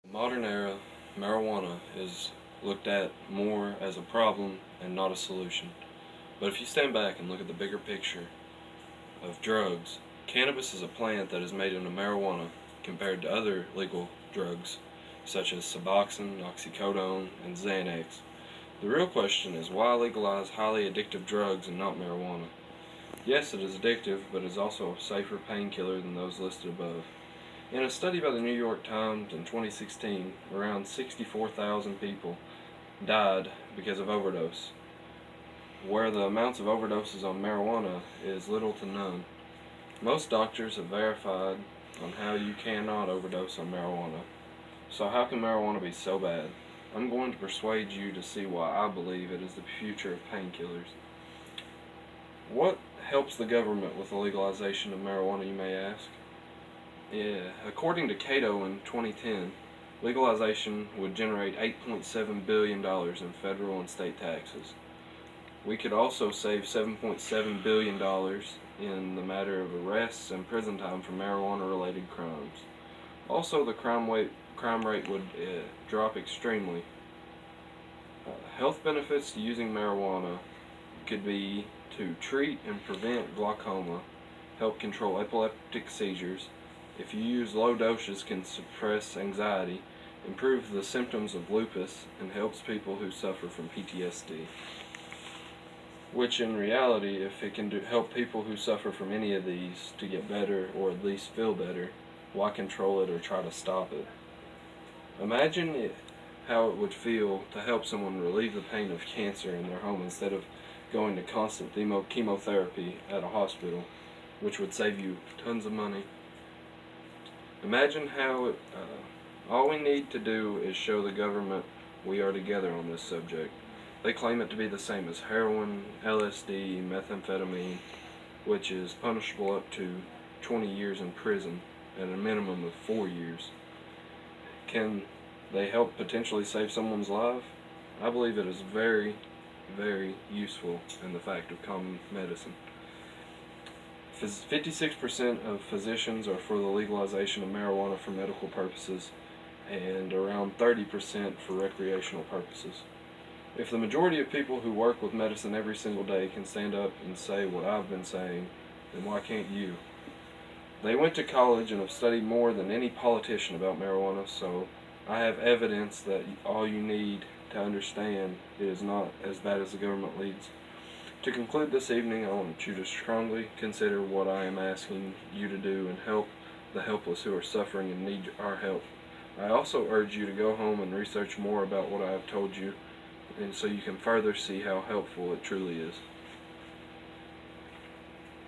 In the modern era, marijuana is looked at more as a problem and not a solution. But if you stand back and look at the bigger picture of drugs, cannabis is a plant that is made into marijuana compared to other legal drugs such as Suboxone, oxycodone, and Xanax. The real question is why legalize highly addictive drugs and not marijuana? Yes, it is addictive, but it is also a safer painkiller than those listed above. In a study by the New York Times in 2016, around 64,000 people died because of overdose, where the amounts of overdoses on marijuana is little to none. Most doctors have verified on how you cannot overdose on marijuana. So how can marijuana be so bad? I'm going to persuade you to see why I believe it is the future of painkillers. What helps the government with the legalization of marijuana, you may ask? Yeah, according to Cato in 2010, legalization would generate $8.7 billion in federal and state taxes. We could also save $7.7 billion in the matter of arrests and prison time for marijuana-related crimes. Also, the crime rate would drop extremely. Health benefits to using marijuana could be to treat and prevent glaucoma, help control epileptic seizures. If you use low doses, can suppress anxiety, improve the symptoms of lupus, and helps people who suffer from PTSD. Which in reality, if it can help people who suffer from any of these to get better or at least feel better, why control it or try to stop it? Imagine how it would feel to help someone relieve the pain of cancer in their home instead of going to constant chemotherapy at a hospital, which would save you tons of money. Imagine how all we need to do is show the government we are together on this subject. They claim it to be the same as heroin, LSD, methamphetamine, which is punishable up to 20 years in prison and a minimum of 4 years. Can they help potentially save someone's life? I believe it is very, very useful in the fact of common medicine. 56% of physicians are for the legalization of marijuana for medical purposes and around 30% for recreational purposes. If the majority of people who work with medicine every single day can stand up and say what I've been saying, then why can't you? They went to college and have studied more than any politician about marijuana, so I have evidence that all you need to understand it is not as bad as the government leads. To conclude this evening, I want you to strongly consider what I am asking you to do and help the helpless who are suffering and need our help. I also urge you to go home and research more about what I have told you, and so you can further see how helpful it truly is.